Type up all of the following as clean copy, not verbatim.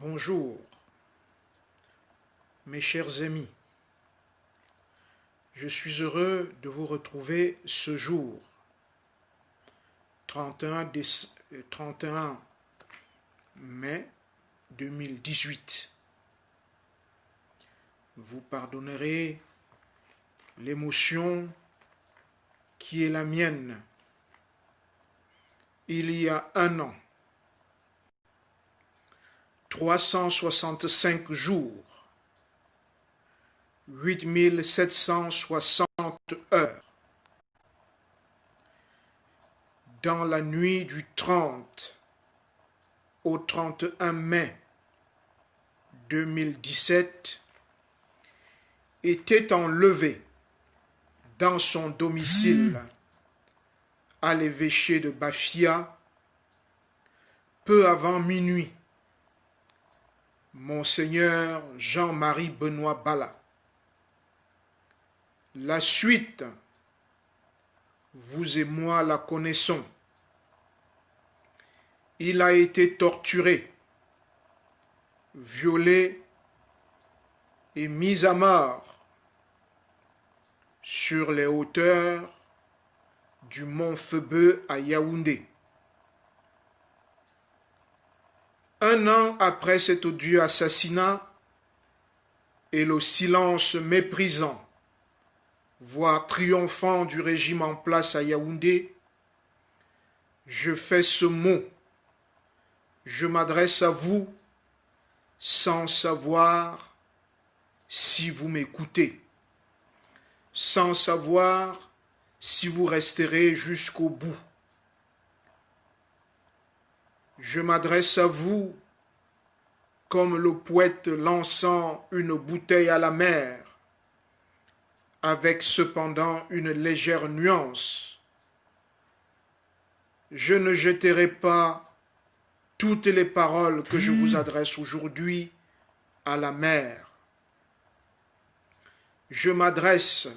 Bonjour, mes chers amis. Je suis heureux de vous retrouver ce jour, 31 mai 2018. Vous pardonnerez l'émotion qui est la mienne. Il y a un an, 365 jours, 8760 heures. Dans la nuit du 30 au 31 mai 2017, était enlevé dans son domicile à l'évêché de Bafia, peu avant minuit, Monseigneur Jean-Marie Benoît Bala. La suite, vous et moi la connaissons. Il a été torturé, violé et mis à mort sur les hauteurs du mont Febeu à Yaoundé. Un an après cet odieux assassinat et le silence méprisant, voire triomphant du régime en place à Yaoundé, je fais ce mot. Je m'adresse à vous sans savoir si vous m'écoutez, sans savoir si vous resterez jusqu'au bout. Je m'adresse à vous comme le poète lançant une bouteille à la mer, avec cependant une légère nuance. Je ne jeterai pas toutes les paroles que je vous adresse aujourd'hui à la mer. Je m'adresse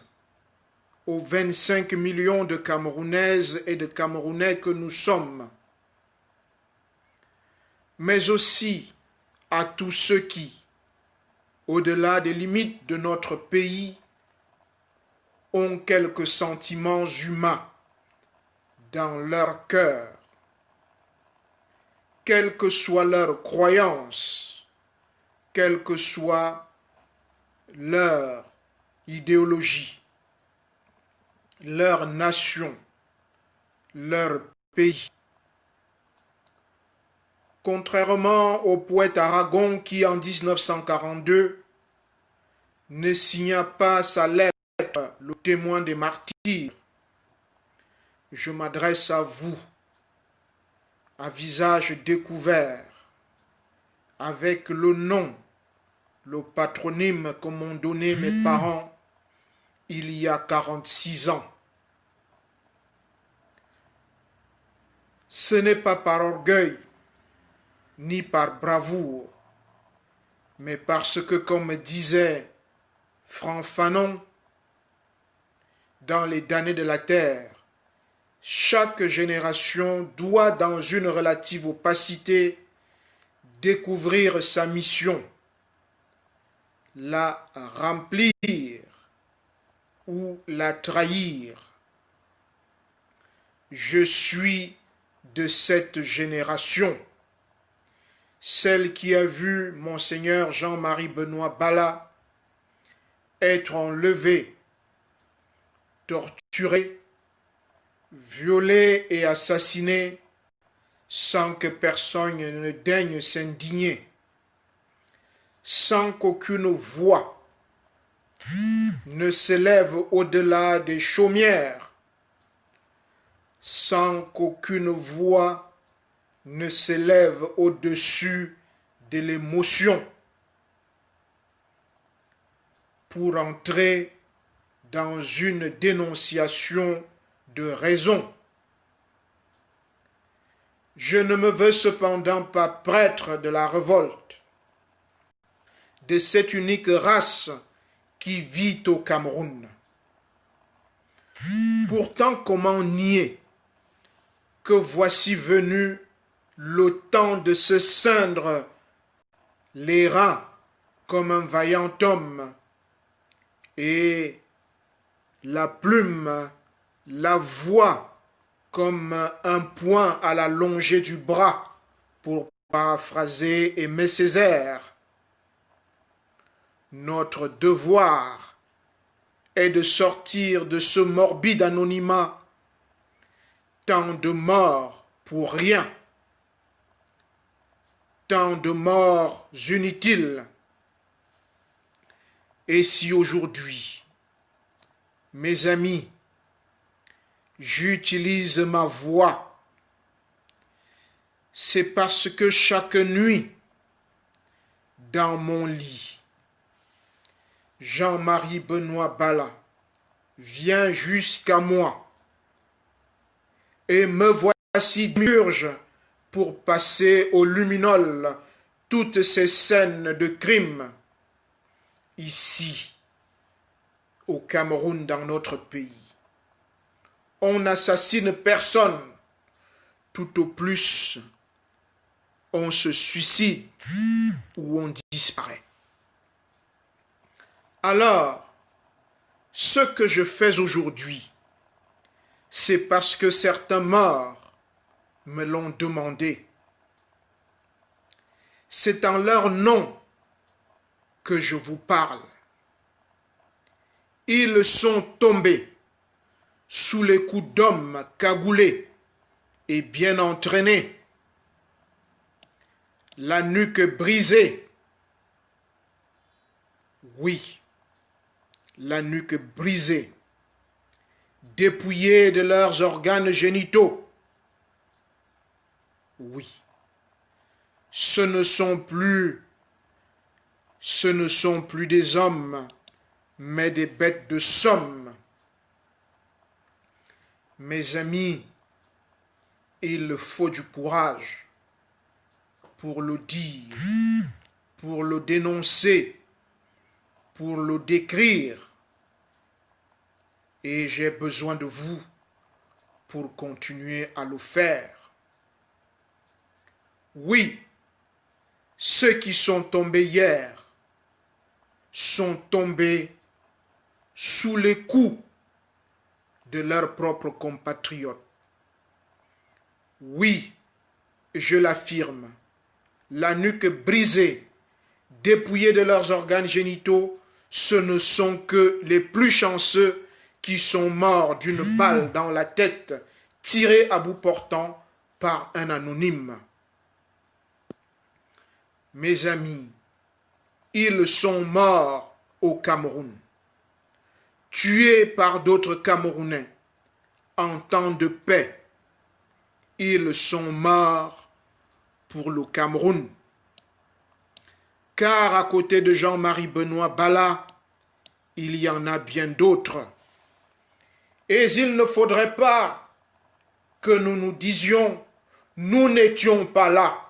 aux 25 millions de Camerounaises et de Camerounais que nous sommes, mais aussi à tous ceux qui, au-delà des limites de notre pays, ont quelques sentiments humains dans leur cœur, quelle que soit leur croyance, quelle que soit leur idéologie, leur nation, leur pays. Contrairement au poète Aragon qui, en 1942, ne signa pas sa lettre le témoin des martyrs, je m'adresse à vous, à visage découvert, avec le nom, le patronyme que m'ont donné mes parents il y a 46 ans. Ce n'est pas par orgueil, ni par bravoure, mais parce que, comme disait Franck Fanon dans Les damnés de la terre, chaque génération doit, dans une relative opacité, découvrir sa mission, la remplir ou la trahir. Je suis de cette génération, celle qui a vu Monseigneur Jean-Marie Benoît Bala être enlevé, torturé, violé et assassiné sans que personne ne daigne s'indigner, sans qu'aucune voix ne s'élève au-delà des chaumières, sans qu'aucune voix ne s'élève au-dessus de l'émotion, pour entrer dans une dénonciation de raison. Je ne me veux cependant pas prêtre de la révolte, de cette unique race qui vit au Cameroun. Pourtant, comment nier que voici venu le temps de se ceindre les reins comme un vaillant homme, et la plume, la voix comme un poing à la longée du bras, pour paraphraser Aimé Césaire. Notre devoir est de sortir de ce morbide anonymat. Tant de morts pour rien, tant de morts inutiles. Et si aujourd'hui, mes amis, j'utilise ma voix, c'est parce que chaque nuit, dans mon lit, Jean-Marie Benoît Bala vient jusqu'à moi et me voici murge pour passer au luminol toutes ces scènes de crime ici, au Cameroun, dans notre pays. On n'assassine personne, tout au plus, on se suicide ou on disparaît. Alors, ce que je fais aujourd'hui, c'est parce que certains morts me l'ont demandé. C'est en leur nom que je vous parle. Ils sont tombés sous les coups d'hommes cagoulés et bien entraînés, la nuque brisée. Oui, la nuque brisée, dépouillés de leurs organes génitaux. Oui, ce ne sont plus des hommes, mais des bêtes de somme. Mes amis, il faut du courage pour le dire, pour le dénoncer, pour le décrire. Et j'ai besoin de vous pour continuer à le faire. Oui, ceux qui sont tombés hier sont tombés sous les coups de leurs propres compatriotes. Oui, je l'affirme, la nuque brisée, dépouillés de leurs organes génitaux, ce ne sont que les plus chanceux qui sont morts d'une balle dans la tête, tirée à bout portant par un anonyme. Mes amis, ils sont morts au Cameroun, tués par d'autres Camerounais en temps de paix. Ils sont morts pour le Cameroun. Car à côté de Jean-Marie Benoît Bala, il y en a bien d'autres. Et il ne faudrait pas que nous nous disions, nous n'étions pas là,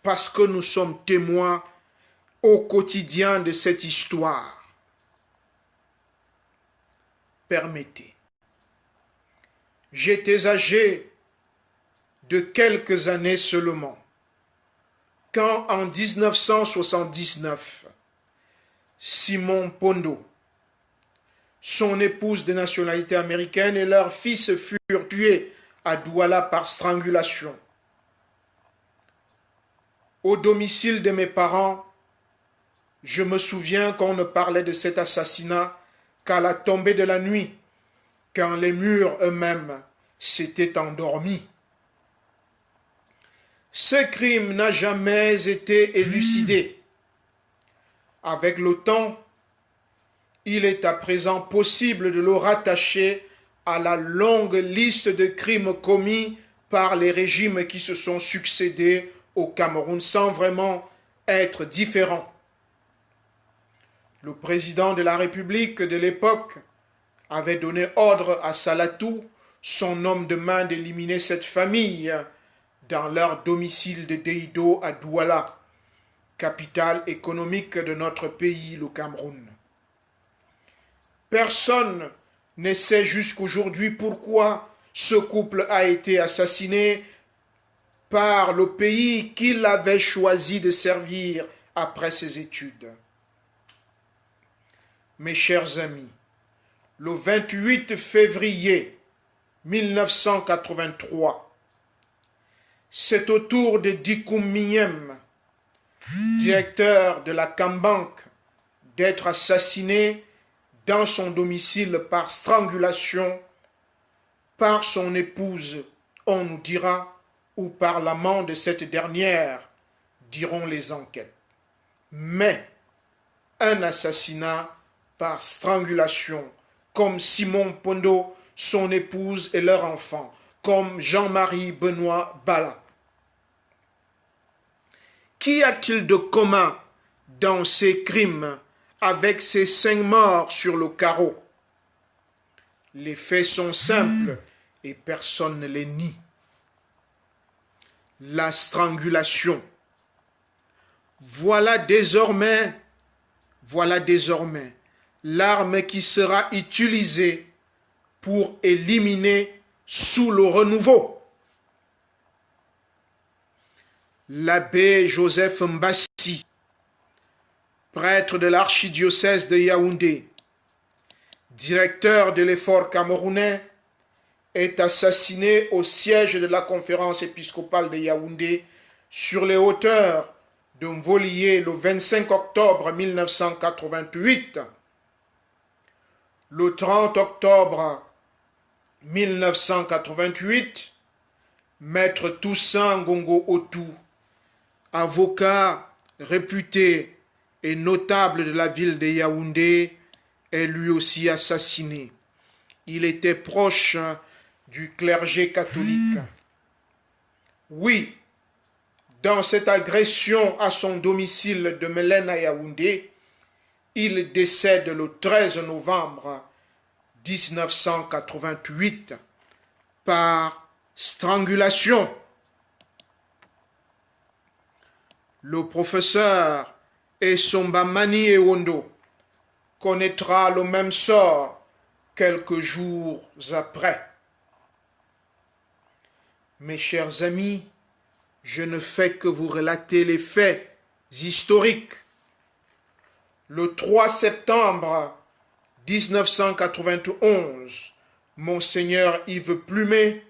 parce que nous sommes témoins au quotidien de cette histoire. Permettez. J'étais âgé de quelques années seulement, quand en 1979, Simon Pondo, son épouse de nationalité américaine et leur fils furent tués à Douala par strangulation. Au domicile de mes parents, je me souviens qu'on ne parlait de cet assassinat qu'à la tombée de la nuit, quand les murs eux-mêmes s'étaient endormis. Ce crime n'a jamais été élucidé. Avec le temps, il est à présent possible de le rattacher à la longue liste de crimes commis par les régimes qui se sont succédés au Cameroun sans vraiment être différents. Le président de la République de l'époque avait donné ordre à Salatou, son homme de main, d'éliminer cette famille dans leur domicile de Deido à Douala, capitale économique de notre pays, le Cameroun. Personne ne sait jusqu'aujourd'hui pourquoi ce couple a été assassiné par le pays qu'il avait choisi de servir après ses études. Mes chers amis, le 28 février 1983, c'est au tour de Dikoum Mignem, directeur de la Cambanque, d'être assassiné dans son domicile par strangulation par son épouse, on nous dira, ou par l'amant de cette dernière, diront les enquêtes. Mais un assassinat par strangulation, comme Simon Pondo, son épouse et leur enfant, comme Jean-Marie Benoît Bala. Qu'y a-t-il de commun dans ces crimes avec ces 5 morts sur le carreau? Les faits sont simples et personne ne les nie. La strangulation. Voilà désormais l'arme qui sera utilisée pour éliminer sous le renouveau. L'abbé Joseph Mbassi, prêtre de l'archidiocèse de Yaoundé, directeur de l'effort camerounais, est assassiné au siège de la conférence épiscopale de Yaoundé sur les hauteurs de Mvolié le 25 octobre 1988. Le 30 octobre 1988, Maître Toussaint Ngongo Otou, avocat réputé et notable de la ville de Yaoundé, est lui aussi assassiné. Il était proche du clergé catholique. Oui, dans cette agression à son domicile de Mélène à Yaoundé, il décède le 13 novembre 1988 par strangulation. Le professeur Essomba Mani Ewondo connaîtra le même sort quelques jours après. Mes chers amis, je ne fais que vous relater les faits historiques. Le 3 septembre 1991, Monseigneur Yves Plumet,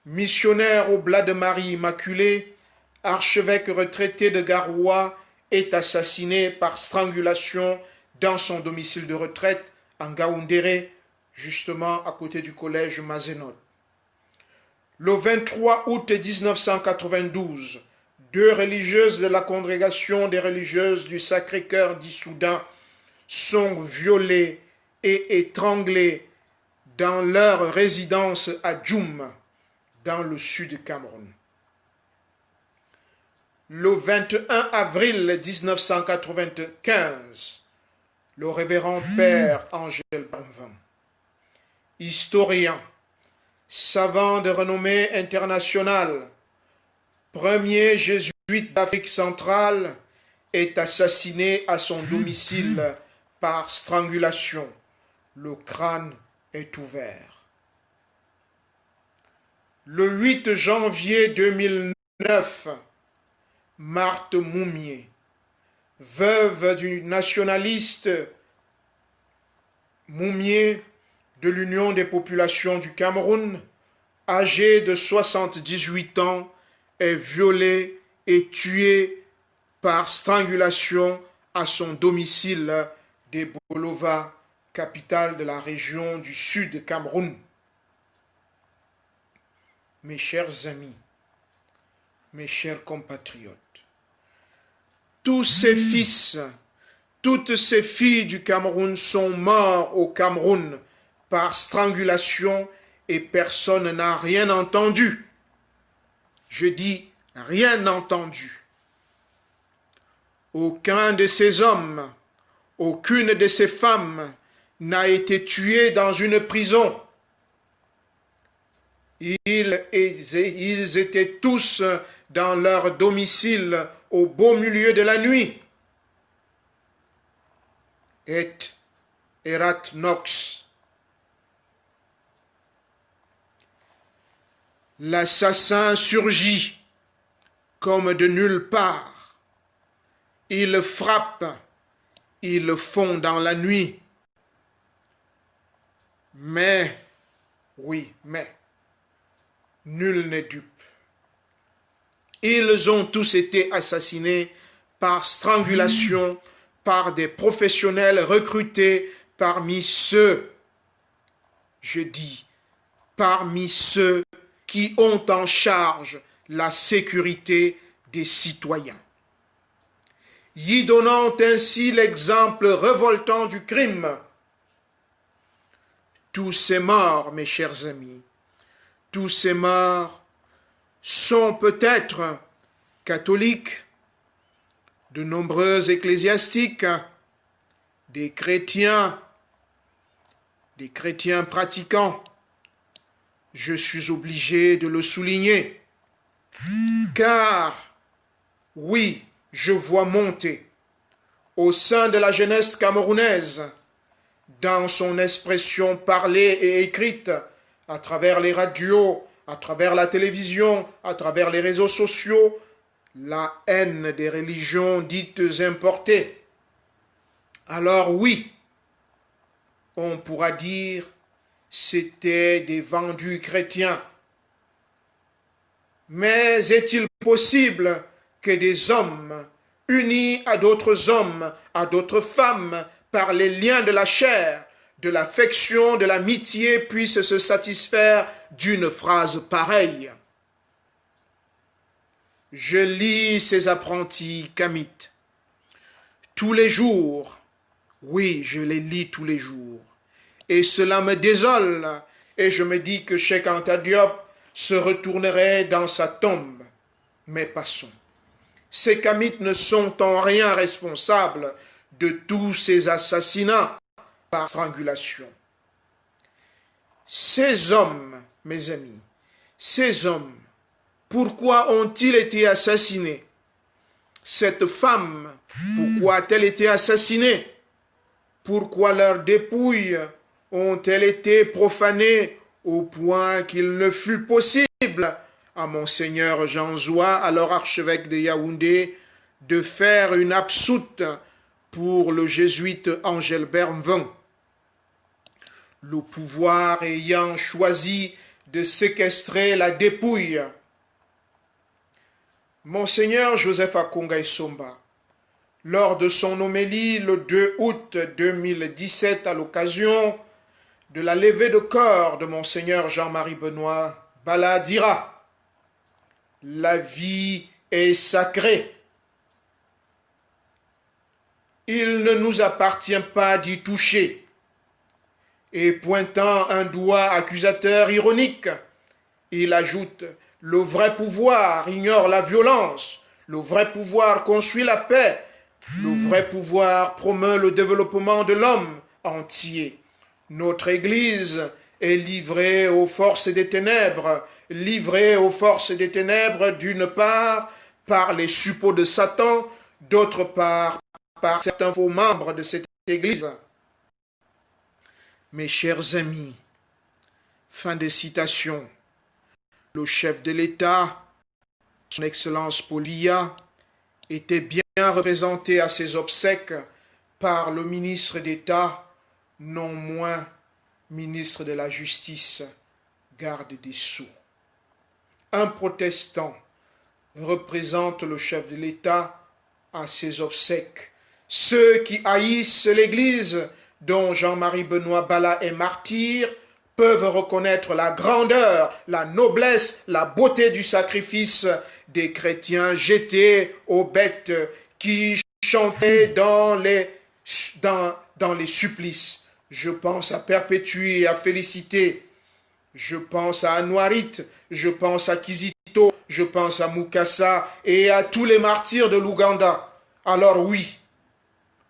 missionnaire au Blas de Marie Immaculée, archevêque retraité de Garoua, est assassiné par strangulation dans son domicile de retraite en Gaoundéré, justement à côté du collège Mazénode. Le 23 août 1992, 2 religieuses de la congrégation des religieuses du Sacré-Cœur d'Issoudun sont violées et étranglées dans leur résidence à Djoum, dans le sud du Cameroun. Le 21 avril 1995, le révérend père Angèle Banvan, historien, savant de renommée internationale, premier jésuite d'Afrique centrale, est assassiné à son domicile par strangulation. Le crâne est ouvert. Le 8 janvier 2009, Marthe Moumié, veuve du nationaliste Moumié de l'Union des populations du Cameroun, âgée de 78 ans, est violée et tuée par strangulation à son domicile de Bolova, capitale de la région du sud Cameroun. Mes chers amis, mes chers compatriotes, tous ces fils, toutes ces filles du Cameroun sont morts au Cameroun par strangulation et personne n'a rien entendu. Je dis rien entendu. Aucun de ces hommes, aucune de ces femmes n'a été tuée dans une prison. Ils étaient tous dans leur domicile au beau milieu de la nuit. Et erat nox. L'assassin surgit comme de nulle part. Ils frappent, ils le font dans la nuit. Mais, oui, mais, nul n'est dupe. Ils ont tous été assassinés par strangulation, par des professionnels recrutés parmi ceux, je dis, parmi ceux qui ont en charge la sécurité des citoyens, y donnant ainsi l'exemple révoltant du crime. Tous ces morts, mes chers amis, tous ces morts sont peut-être catholiques, de nombreux ecclésiastiques, des chrétiens pratiquants. Je suis obligé de le souligner, car, oui, je vois monter au sein de la jeunesse camerounaise, dans son expression parlée et écrite, à travers les radios, à travers la télévision, à travers les réseaux sociaux, la haine des religions dites importées. Alors oui, on pourra dire c'était des vendus chrétiens. Mais est-il possible que des hommes unis à d'autres hommes, à d'autres femmes, par les liens de la chair, de l'affection, de l'amitié, puissent se satisfaire d'une phrase pareille? Je lis ces apprentis kamites tous les jours. Oui, je les lis tous les jours. Et cela me désole. Et je me dis que Cheikh Anta Diop se retournerait dans sa tombe. Mais passons. Ces kamites ne sont en rien responsables de tous ces assassinats par strangulation. Ces hommes, mes amis, ces hommes, pourquoi ont-ils été assassinés? Cette femme, pourquoi a-t-elle été assassinée? Pourquoi leurs dépouilles ont-elles été profanées au point qu'il ne fut possible à Monseigneur Jean Zoua, alors archevêque de Yaoundé, de faire une absoute pour le jésuite Engelbert Mvon, le pouvoir ayant choisi de séquestrer la dépouille? Monseigneur Joseph Akonga Essomba, lors de son homélie le 2 août 2017 à l'occasion de la levée de corps de Monseigneur Jean-Marie Benoît Bala, dira: la vie est sacrée. Il ne nous appartient pas d'y toucher. Et pointant un doigt accusateur ironique, il ajoute: le vrai pouvoir ignore la violence, le vrai pouvoir construit la paix, le vrai pouvoir promeut le développement de l'homme entier. Notre Église est livrée aux forces des ténèbres, livrée aux forces des ténèbres d'une part par les suppôts de Satan, d'autre part par certains faux membres de cette Église. Mes chers amis, fin de citation. Le chef de l'État, son Excellence Polia, était bien représenté à ses obsèques par le ministre d'État, non moins ministre de la Justice, garde des Sceaux. Un protestant représente le chef de l'État à ses obsèques. Ceux qui haïssent l'Église, dont Jean-Marie Benoît Bala est martyr, peuvent reconnaître la grandeur, la noblesse, la beauté du sacrifice des chrétiens jetés aux bêtes qui chantaient dans les supplices. Je pense à Perpétue et à Félicité. Je pense à Anouarit, je pense à Kizito, je pense à Mukasa et à tous les martyrs de l'Ouganda. Alors oui,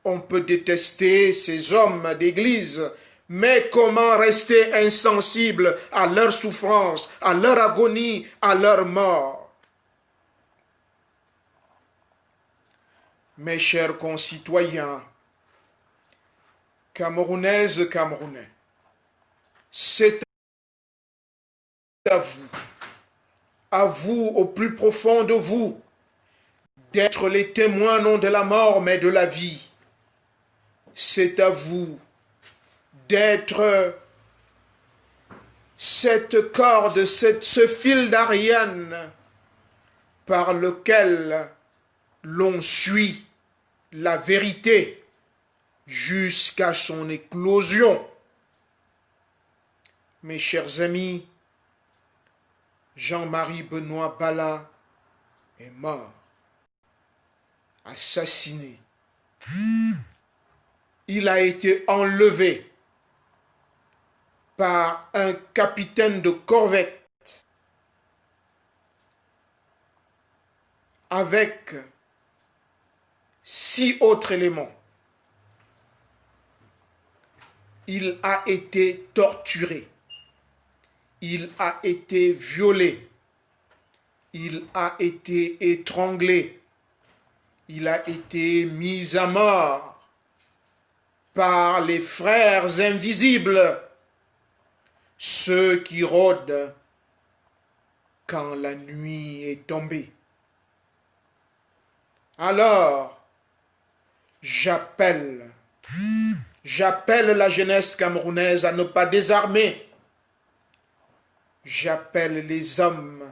on peut détester ces hommes d'église, mais comment rester insensible à leur souffrance, à leur agonie, à leur mort? Mes chers concitoyens, Camerounaises, Camerounais, c'est à vous au plus profond de vous, d'être les témoins non de la mort mais de la vie. C'est à vous d'être cette corde, ce fil d'Ariane par lequel l'on suit la vérité jusqu'à son éclosion. Mes chers amis, Jean-Marie Benoît Bala est mort, assassiné. Il a été enlevé par un capitaine de corvette avec 6 autres éléments. Il a été torturé. Il a été violé. Il a été étranglé. Il a été mis à mort par les frères invisibles, ceux qui rôdent quand la nuit est tombée. Alors, j'appelle la jeunesse camerounaise à ne pas désarmer. J'appelle les hommes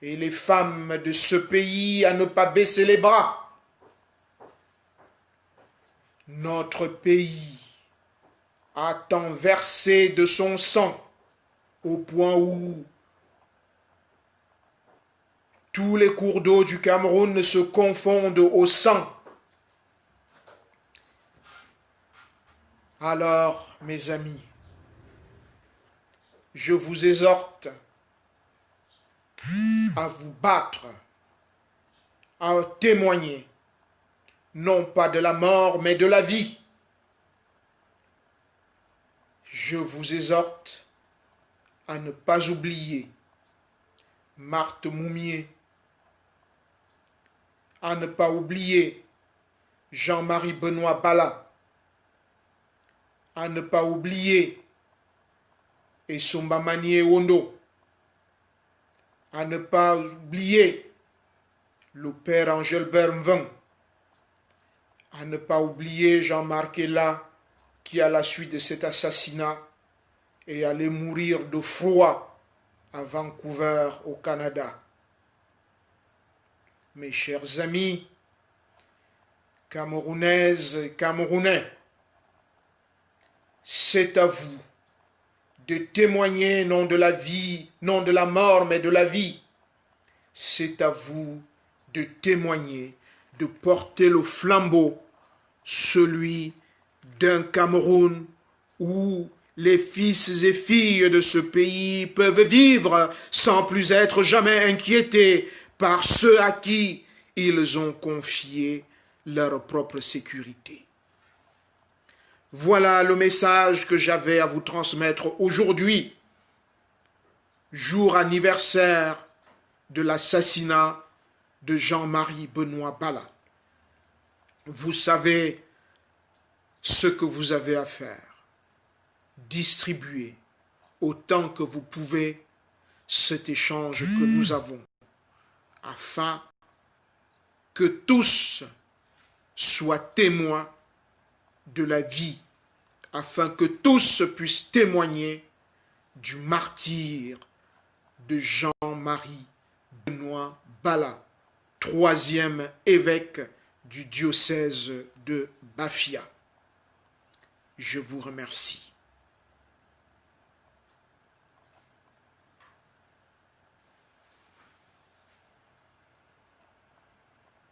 et les femmes de ce pays à ne pas baisser les bras. Notre pays a tant versé de son sang au point où tous les cours d'eau du Cameroun se confondent au sang. Alors, mes amis, je vous exhorte à vous battre, à témoigner, non pas de la mort, mais de la vie. Je vous exhorte à ne pas oublier Marthe Moumié, à ne pas oublier Jean-Marie Benoît Bala, à ne pas oublier Essomba Manié Wondo, à ne pas oublier le père Angèle Bermvan, à ne pas oublier Jean-Marc Ella, qui à la suite de cet assassinat est allé mourir de froid à Vancouver, au Canada. Mes chers amis, Camerounaises et Camerounais, c'est à vous de témoigner non de la vie, non de la mort, mais de la vie. C'est à vous de témoigner, de porter le flambeau, celui d'un Cameroun où les fils et filles de ce pays peuvent vivre sans plus être jamais inquiétés par ceux à qui ils ont confié leur propre sécurité. Voilà le message que j'avais à vous transmettre aujourd'hui, jour anniversaire de l'assassinat de Jean-Marie Benoît Bala. Vous savez ce que vous avez à faire. Distribuez autant que vous pouvez cet échange que nous avons, afin que tous soient témoins de la vie, afin que tous puissent témoigner du martyre de Jean-Marie Benoît Bala, 3e évêque du diocèse de Bafia. Je vous remercie.